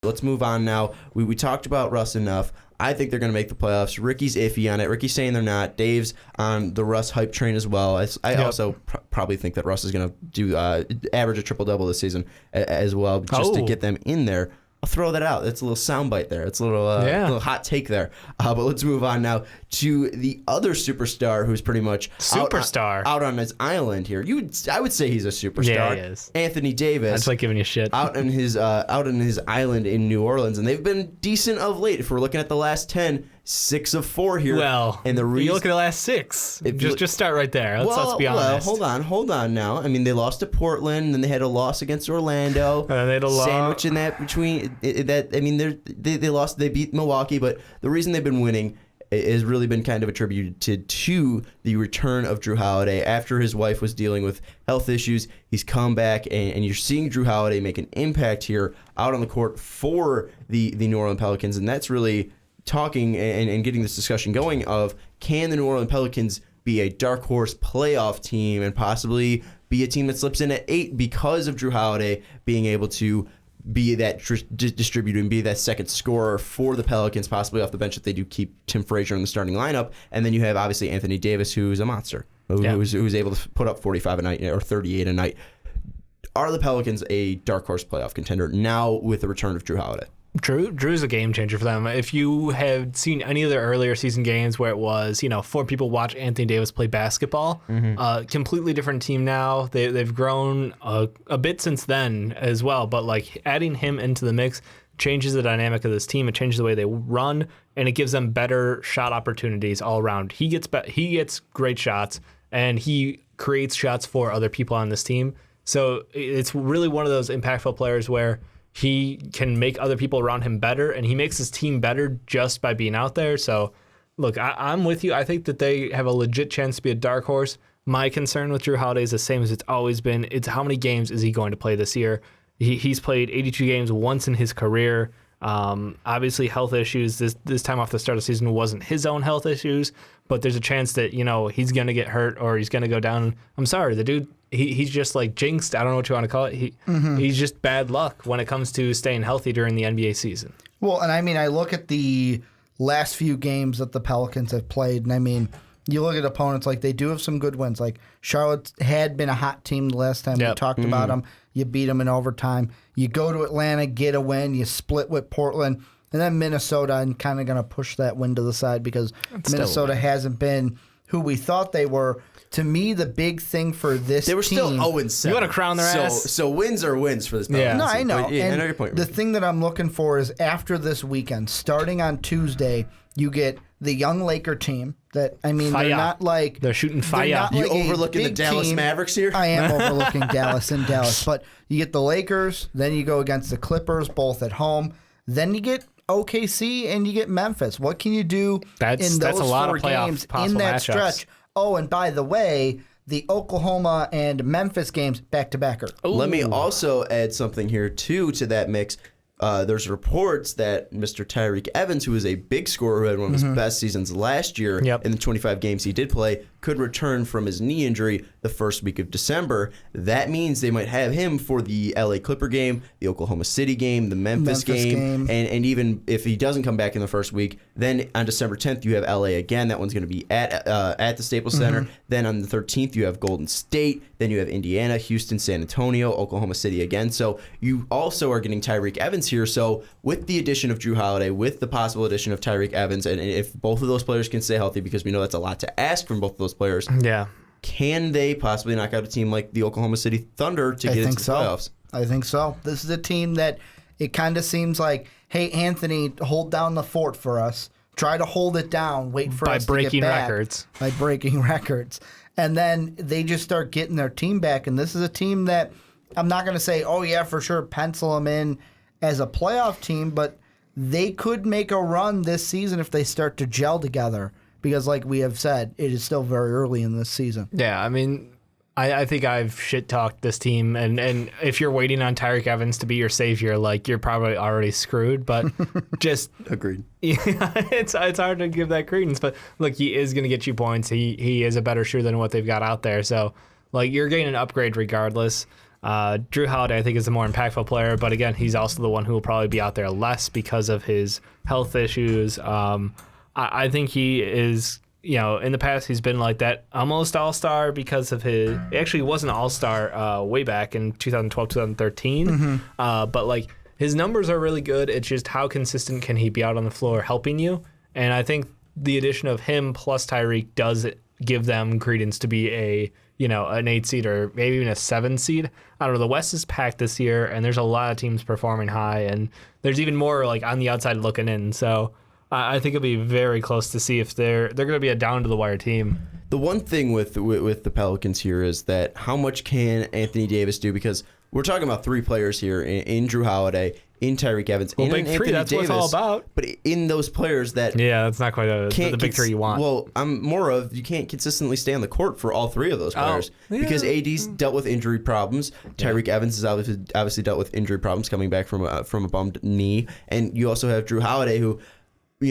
Let's move on now. We talked about Russ enough. I think they're going to make the playoffs. Ricky's iffy on it. Ricky's saying they're not. Dave's on the Russ hype train as well. I also probably think that Russ is going to do average a triple-double this season as well, just to get them in there. I'll throw that out. That's a little soundbite there. It's a little hot take there. But let's move on now to the other superstar who's pretty much out on his island here. I would say he's a superstar. Yeah, he is. Anthony Davis. That's like giving you shit. Out on his island in New Orleans, and they've been decent of late. If we're looking at the last 10, 6 of 4 here. Well, and you look at the last 6. Just start right there. Let's be honest. Hold on now. I mean, they lost to Portland, and they had a loss against Orlando. And they had a loss. Sandwich in that between that. I mean, they lost. They beat Milwaukee, but the reason they've been winning has really been kind of attributed to the return of Jrue Holiday. After his wife was dealing with health issues, he's come back, and you're seeing Jrue Holiday make an impact here out on the court for the New Orleans Pelicans, and that's really talking and getting this discussion going of, can the New Orleans Pelicans be a dark horse playoff team and possibly be a team that slips in at 8 because of Jrue Holiday being able to be that distributor and be that second scorer for the Pelicans, possibly off the bench if they do keep Tim Frazier in the starting lineup. And then you have obviously Anthony Davis, who's a monster, who's able to put up 45 a night or 38 a night. Are the Pelicans a dark horse playoff contender now with the return of Jrue Holiday? Drew's a game changer for them. If you have seen any of their earlier season games where it was, 4 people watch Anthony Davis play basketball, completely different team now. They've grown a bit since then as well, but like adding him into the mix changes the dynamic of this team. It changes the way they run, and it gives them better shot opportunities all around. He gets great shots, and he creates shots for other people on this team. So it's really one of those impactful players where he can make other people around him better, and he makes his team better just by being out there. So, look, I'm with you. I think that they have a legit chance to be a dark horse. My concern with Jrue Holiday is the same as it's always been. It's how many games is he going to play this year? He's played 82 games once in his career. Obviously, health issues. This time off the start of the season wasn't his own health issues, but there's a chance that, he's going to get hurt or he's going to go down. I'm sorry, the dude, he's just like jinxed. I don't know what you want to call it. He's just bad luck when it comes to staying healthy during the NBA season. Well, and I mean, I look at the last few games that the Pelicans have played, and I mean, you look at opponents, like they do have some good wins. Like Charlotte had been a hot team the last time we talked about them. You beat them in overtime. You go to Atlanta, get a win. You split with Portland. And then Minnesota, I'm kind of going to push that win to the side because Minnesota hasn't been who we thought they were. To me, the big thing for this team... They were still 0-7. You want to crown their ass? So wins are wins for this Pelicans. No, I know. But, I know your point. The thing that I'm looking for is after this weekend, starting on Tuesday, you get the young Laker team that, I mean, they're not like... They're shooting fire. You overlooking the Dallas team. Mavericks here? I am overlooking Dallas in Dallas. But you get the Lakers, then you go against the Clippers, both at home. Then you get OKC and you get Memphis. What can you do in those 4 games in that stretch? Oh, and by the way, the Oklahoma and Memphis games back-to-backer. Let me also add something here, too, to that mix. There's reports that Mr. Tyreke Evans, who is a big scorer who had one of his best seasons last year in the 25 games he did play, could return from his knee injury the first week of December. That means they might have him for the LA Clipper game, the Oklahoma City game, the Memphis game. And even if he doesn't come back in the first week, then on December 10th you have LA again. That one's going to be at the Staples Center. Then on the 13th you have Golden State. Then you have Indiana, Houston, San Antonio, Oklahoma City again. So you also are getting Tyreke Evans here. So with the addition of Jrue Holiday, with the possible addition of Tyreke Evans, and if both of those players can stay healthy, because we know that's a lot to ask from both of those players, can they possibly knock out a team like the Oklahoma City Thunder to get into the playoffs? I think so. This is a team that it kind of seems like, hey, Anthony, hold down the fort for us. Try to hold it down. Wait for us to get back. By breaking records. And then they just start getting their team back. And this is a team that I'm not going to say, oh, yeah, for sure, pencil them in as a playoff team, but they could make a run this season if they start to gel together. Because like we have said, it is still very early in this season. Yeah, I mean, I think I've shit-talked this team. And if you're waiting on Tyreke Evans to be your savior, like, you're probably already screwed. But just... Agreed. It's hard to give that credence. But, look, he is going to get you points. He is a better shooter than what they've got out there. So, like, you're getting an upgrade regardless. Jrue Holiday, I think, is the more impactful player, but again, he's also the one who will probably be out there less because of his health issues. I think he is, in the past, he's been like that almost all-star because of his. Actually, he was an all-star way back in 2012, 2013, but like his numbers are really good. It's just how consistent can he be out on the floor helping you? And I think the addition of him plus Tyreek does give them credence to be an 8 seed or maybe even a 7 seed. I don't know. The West is packed this year, and there's a lot of teams performing high, and there's even more like on the outside looking in. So I think it'll be very close to see if they're going to be a down to the wire team. The one thing with the Pelicans here is that how much can Anthony Davis do? Because we're talking about 3 players here in Jrue Holiday, in Tyreek Evans, and in Anthony that's Davis. What it's all about. But in those players that that's not quite the big 3 you want. Well, I'm more of you can't consistently stay on the court for all 3 of those players because AD's dealt with injury problems. Tyreek Evans has obviously dealt with injury problems coming back from a bummed knee, and you also have Jrue Holiday who.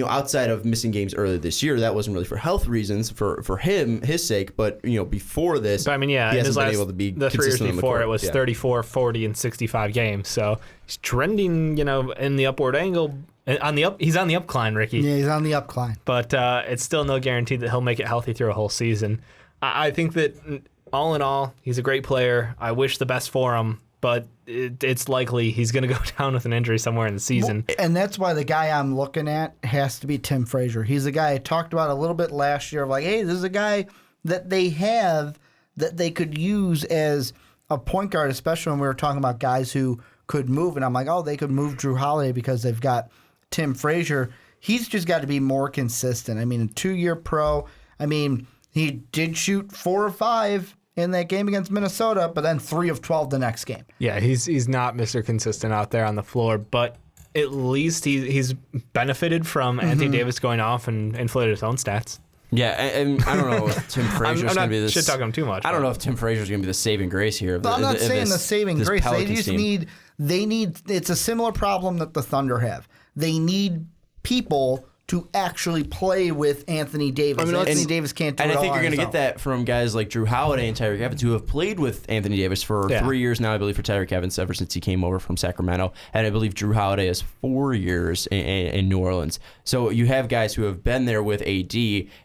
Outside of missing games earlier this year, that wasn't really for health reasons for him, his sake. But before this, but, he hasn't been able to be the 3 years before. It was 34, 40, and 65 games. So he's trending, in the upward angle. He's on the upcline, Ricky. Yeah, he's on the upcline. But it's still no guarantee that he'll make it healthy through a whole season. I think that all in all, he's a great player. I wish the best for him. But it's likely he's going to go down with an injury somewhere in the season. And that's why the guy I'm looking at has to be Tim Frazier. He's a guy I talked about a little bit last year of like, hey, this is a guy that they have that they could use as a point guard, especially when we were talking about guys who could move. And I'm like, they could move Jrue Holiday because they've got Tim Frazier. He's just got to be more consistent. I mean, a 2-year pro. I mean, he did shoot 4 or 5 in that game against Minnesota, but then 3 of 12 the next game. Yeah, he's not Mr. Consistent out there on the floor, but at least he's benefited from Anthony Davis going off and inflated his own stats. Yeah, and I don't know if Tim Frazier's going to be this. Shit talking him too much. I don't know if Tim Frazier's going to be the saving grace here. I'm not saying the saving grace. They just need. It's a similar problem that the Thunder have. They need people to actually play with Anthony Davis. Anthony Davis can't do it all. And I think you're going to get that from guys like Jrue Holiday and Tyreek Evans, who have played with Anthony Davis for 3 years now, I believe, for Tyreek Evans, ever since he came over from Sacramento. And I believe Jrue Holiday has 4 years in New Orleans. So you have guys who have been there with AD,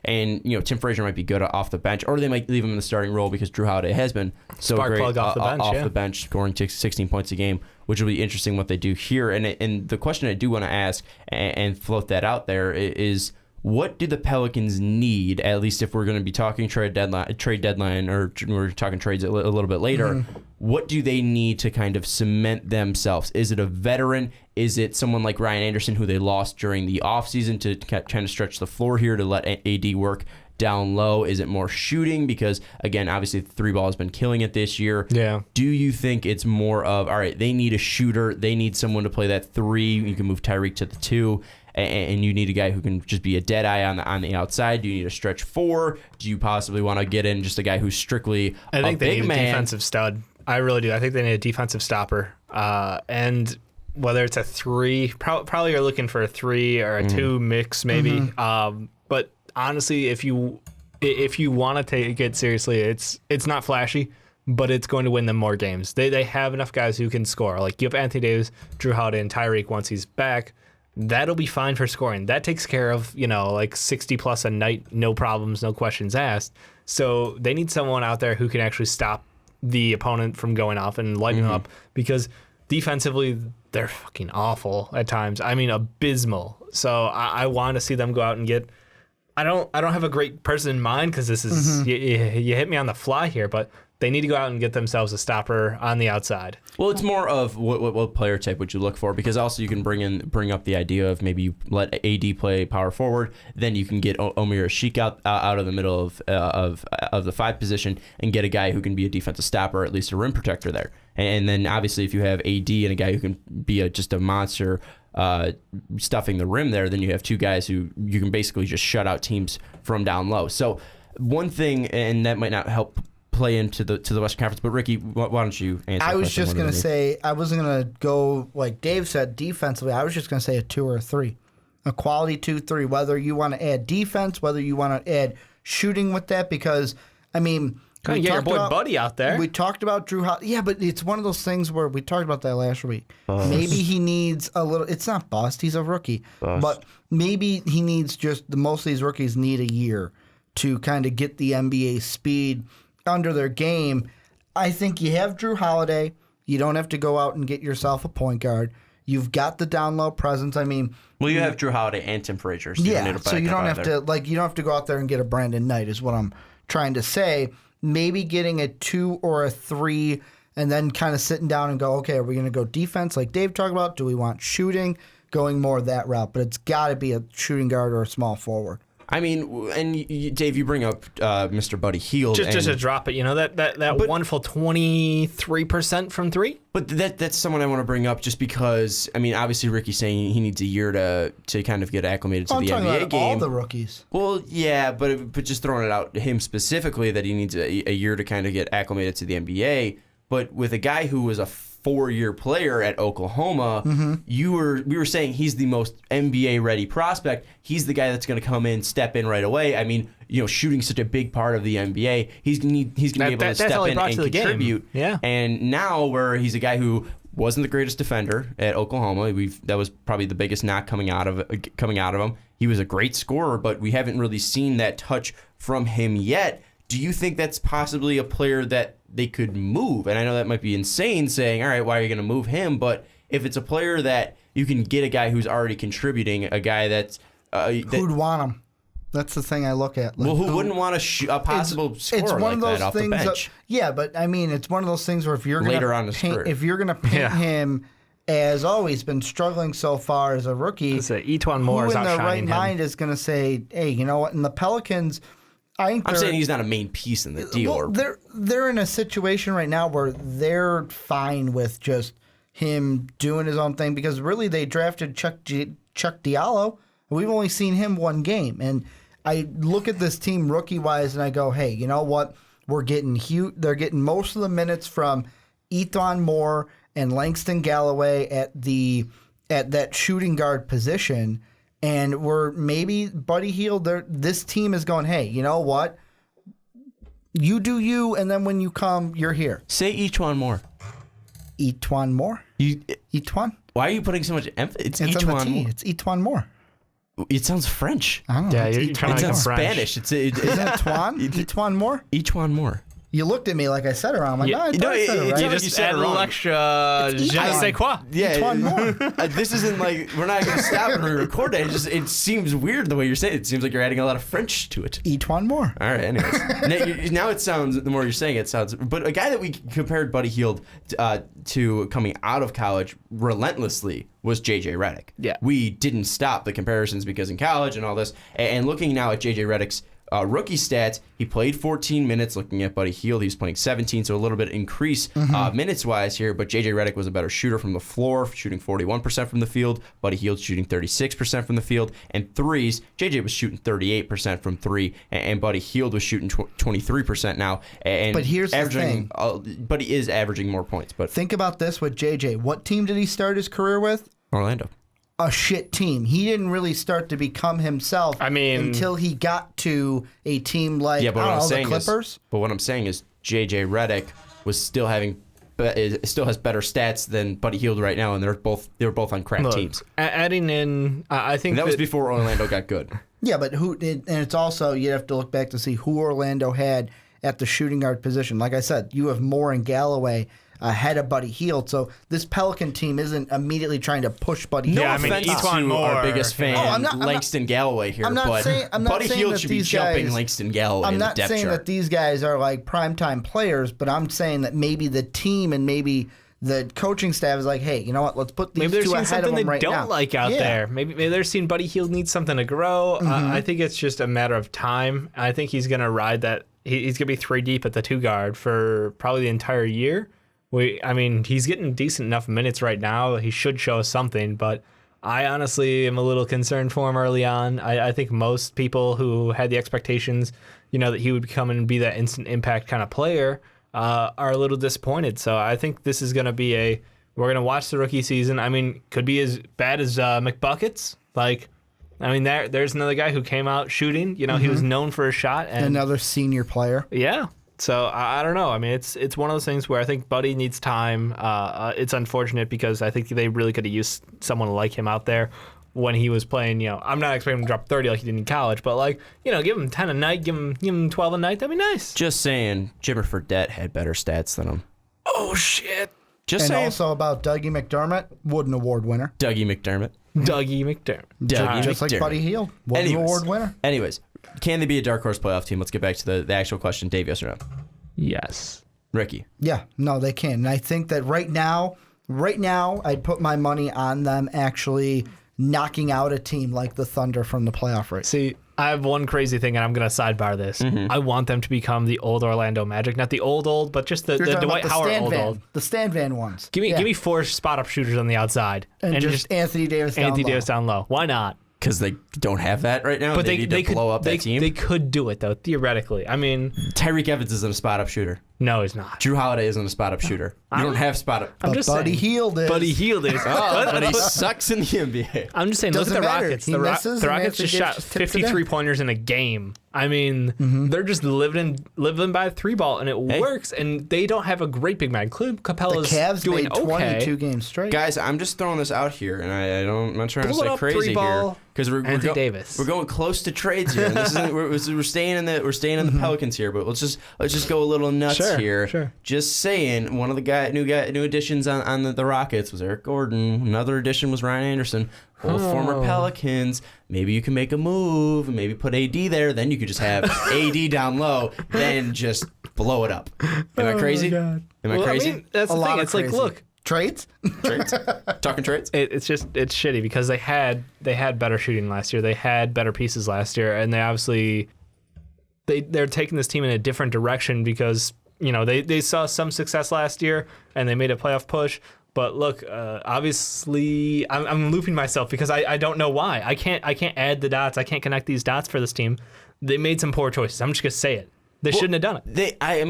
and Tim Frazier might be good off the bench, or they might leave him in the starting role because Jrue Holiday has been so Spark great plug off the bench, scoring 16 points a game, which will be interesting what they do here. And the question I do want to ask and float that out there is, what do the Pelicans need, at least if we're going to be talking trade deadline, or we're talking trades a little bit later, what do they need to kind of cement themselves? Is it a veteran? Is it someone like Ryan Anderson, who they lost during the offseason to kind of stretch the floor here to let AD work down low? Is it more shooting? Because, again, obviously the 3-ball has been killing it this year. Yeah. Do you think it's more of, all right, they need a shooter, they need someone to play that 3, you can move Tyreek to the 2, and you need a guy who can just be a dead eye on the outside? Do you need a stretch 4? Do you possibly want to get in just a guy who's strictly I think they need a defensive stud. I really do. I think they need a defensive stopper. And whether it's a 3, probably you're looking for a 3 or a 2 mix maybe. But honestly, if you want to take it seriously, it's not flashy, but it's going to win them more games. They have enough guys who can score. Like, you have Anthony Davis, Jrue Holiday, and Tyreek once he's back. That'll be fine for scoring. That takes care of, like 60 plus a night, no problems, no questions asked. So they need someone out there who can actually stop the opponent from going off and lighting them up, because defensively, they're fucking awful at times. I mean, abysmal. So I want to see them go out and get. I don't have a great person in mind, because this is you hit me on the fly here, but they need to go out and get themselves a stopper on the outside. Well, it's more of what player type would you look for, because also you can bring up the idea of maybe you let AD play power forward, then you can get Omer Ashik out of the middle of the 5 position and get a guy who can be a defensive stopper, or at least a rim protector there. And then obviously if you have AD and a guy who can be just a monster stuffing the rim there, then you have 2 guys who you can basically just shut out teams from down low. So one thing, and that might not help play into the Western Conference, but Ricky, why don't you answer? I was just going to say, I wasn't going to go like Dave said defensively. I was just going to say a 2 or a 3, a quality 2-3. Whether you want to add defense, whether you want to add shooting with that, because I mean, Kind of get your boy Buddy out there. We talked about Jrue Holiday. Yeah, but it's one of those things where we talked about that last week. Maybe he needs a little. It's not bust. He's a rookie. But maybe he needs most of these rookies need a year to kind of get the NBA speed under their game. I think you have Jrue Holiday. You don't have to go out and get yourself a point guard. You've got the down low presence. I mean, you have Jrue Holiday and Tim Frazier. So so you don't have to go out there and get a Brandon Knight is what I'm trying to say. Maybe getting a 2 or a 3 and then kind of sitting down and go, okay, are we going to go defense like Dave talked about? Do we want shooting? Going more that route. But it's got to be a shooting guard or a small forward. I mean, and Dave, you bring up Mr. Buddy Hield. Just to drop it, that wonderful 23% from 3. But that's someone I want to bring up just because, I mean, obviously Ricky's saying he needs a year to kind of get acclimated to the NBA game. All the rookies. Well, yeah, but just throwing it out him specifically that he needs a year to kind of get acclimated to the NBA. But with a guy who was a 4-year player at Oklahoma, we were saying he's the most NBA ready prospect. He's the guy that's going to come in, step in right away. I mean, shooting's such a big part of the NBA. He's going to be able to step in and contribute. Yeah. And now where he's a guy who wasn't the greatest defender at Oklahoma, that was probably the biggest knock coming out of him. He was a great scorer, but we haven't really seen that touch from him yet. Do you think that's possibly a player that they could move? And I know that might be insane saying, all right, why are you going to move him? But if it's a player that you can get a guy who's already contributing, a guy that's... who'd want him? That's the thing I look at. Like, who wouldn't want a possible scorer like that off the bench? Yeah, but I mean, it's one of those things where if you're going to paint him as, he's been struggling so far as a rookie, Etuan Moore who in their right mind is going to say, hey, you know what, in the Pelicans... I'm saying he's not a main piece in the deal. Well, they're in a situation right now where they're fine with just him doing his own thing because really they drafted Chuck Diallo. We've only seen him one game. And I look at this team rookie-wise and I go, hey, you know what? They're getting most of the minutes from Etuan Moore and Langston Galloway at that shooting guard position. And we're maybe Buddy Hield. This team is going, hey, you know what? You do you, and then when you come, you're here. Say Etuan Moore. Etuan Moore? Etuan? Why are you putting so much emphasis? It's Etuan Moore. It's Etuan Moore. It sounds French. I don't know. Yeah, you're trying to sound Spanish. Isn't it Tuan? Etuan Moore? Etuan Moore. You looked at me like I said it wrong. I'm like, no, I said it right. You just add a little extra je ne sais quoi. Yeah, this isn't like, we're not going to stop and re-record it. It seems weird the way you're saying it. It seems like you're adding a lot of French to it. Etuan Moore. All right, anyways. Now it sounds, the more you're saying it sounds, but a guy that we compared Buddy Hield to coming out of college relentlessly was J.J. Redick. Yeah. We didn't stop the comparisons because in college and all this, and looking now at J.J. Redick's rookie stats, he played 14 minutes. Looking at Buddy Hield, he's playing 17, so a little bit increase minutes-wise here. But J.J. Redick was a better shooter from the floor, shooting 41% from the field. Buddy Hield shooting 36% from the field. And threes, J.J. was shooting 38% from three, and Buddy Hield was shooting 23% now. But here's the thing. But he is averaging more points. But think about this with J.J. What team did he start his career with? Orlando. A shit team. He didn't really start to become himself until he got to a team like the Clippers. But what I'm saying is J.J. Redick was still has better stats than Buddy Hield right now, and they were both on crap teams. Adding in, I think that was before Orlando got good. Yeah, but and it's also you have to look back to see who Orlando had at the shooting guard position. Like I said, you have Moore and Galloway ahead of Buddy Hield, so this Pelican team isn't immediately trying to push Buddy Hield. No offense to our biggest fan, Langston Galloway here, but Buddy Hield should be jumping Langston Galloway in the depth chart. I'm not saying that these guys are like primetime players, but I'm saying that maybe the team and maybe the coaching staff is like, hey, you know what? Let's put these two ahead of them right now. Maybe they're seeing something they don't like out there. Maybe they're seeing Buddy Hield needs something to grow. I think it's just a matter of time. I think he's going to ride that. He's going to be 3 deep at the 2 guard for probably the entire year. He's getting decent enough minutes right now. He should show something, but I honestly am a little concerned for him early on. I think most people who had the expectations, that he would come and be that instant impact kind of player, are a little disappointed. So I think this is going to be we're going to watch the rookie season. Could be as bad as McBuckets. There's another guy who came out shooting. He was known for a shot. And another senior player. Yeah. So I don't know. I mean, it's one of those things where I think Buddy needs time. It's unfortunate because I think they really could have used someone like him out there when he was playing. I'm not expecting him to drop 30 like he did in college, but give him 10 a night, give him 12 a night. That'd be nice. Just saying, Jimmer Fredette had better stats than him. Oh shit. Just saying. And also about Dougie McDermott, Wooden Award winner. Dougie McDermott. Just like Buddy Hield, Wooden Award winner. Anyways, can they be a dark horse playoff team? Let's get back to the actual question. Dave, yes or no? Yes. Ricky? Yeah, no, they can. And I think that right now, I'd put my money on them actually knocking out a team like the Thunder from the playoff race. See, I have one crazy thing, and I'm going to sidebar this. Mm-hmm. I want them to become the old Orlando Magic. Not the old, but just the Dwight Howard old. The Stan Van ones. Give me 4 spot-up shooters on the outside. And just Anthony Davis down low. Why not? Because they don't have that right now. But they need to blow up that team. They could do it, though, theoretically. I mean... Tyreek Evans isn't a spot-up shooter. No, he's not. Jrue Holiday isn't a spot-up shooter. You don't have spot-up. I'm just Buddy saying. Hield is. Buddy Hield is. But he sucks in the NBA. I'm just saying, Doesn't look at the matter. Rockets. He The misses, Rockets just shot 53 pointers in a game. I mean, they're just living by the 3-ball, and it works. And they don't have a great big man. Capella's the Cavs doing made okay. 22 games straight. Guys, I'm just throwing this out here, and I'm not trying to Pull it say up, crazy 3-ball, here because we're Davis. We're going close to trades here. And this isn't, we're staying in the Pelicans here, but let's just go a little nuts here. Sure. Just saying, one of the new additions on the Rockets was Eric Gordon. Another addition was Ryan Anderson, both former Pelicans. Maybe you can make a move and maybe put AD there. Then you could just have AD down low, then just blow it up. Am I crazy? Am I crazy? I mean, that's the thing. It's crazy. like, look. Trades? Talking trades? It's shitty because they had better shooting last year. They had better pieces last year, and they obviously they're taking this team in a different direction because they saw some success last year and they made a playoff push. But look, obviously, I'm looping myself because I don't know why. I can't add the dots. I can't connect these dots for this team. They made some poor choices. I'm just gonna say it. They shouldn't have done it. I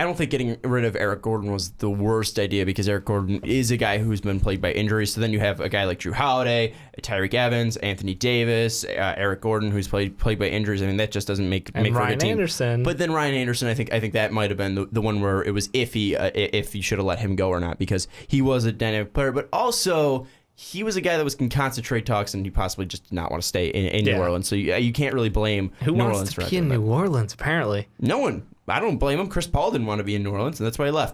don't think getting rid of Eric Gordon was the worst idea because Eric Gordon is a guy who's been plagued by injuries. So then you have a guy like Jrue Holiday, Tyreek Evans, Anthony Davis, Eric Gordon, who's plagued by injuries. I mean, that just doesn't make for a good team. Ryan Anderson. But then Ryan Anderson, I think that might have been the one where it was iffy if you should have let him go or not because he was a dynamic player, but also he was a guy that was in concentrate talks and he possibly just did not want to stay in New Orleans. So you can't really blame Who New wants Orleans to be in New Orleans, apparently. No one. I don't blame him. Chris Paul didn't want to be in New Orleans, and that's why he left.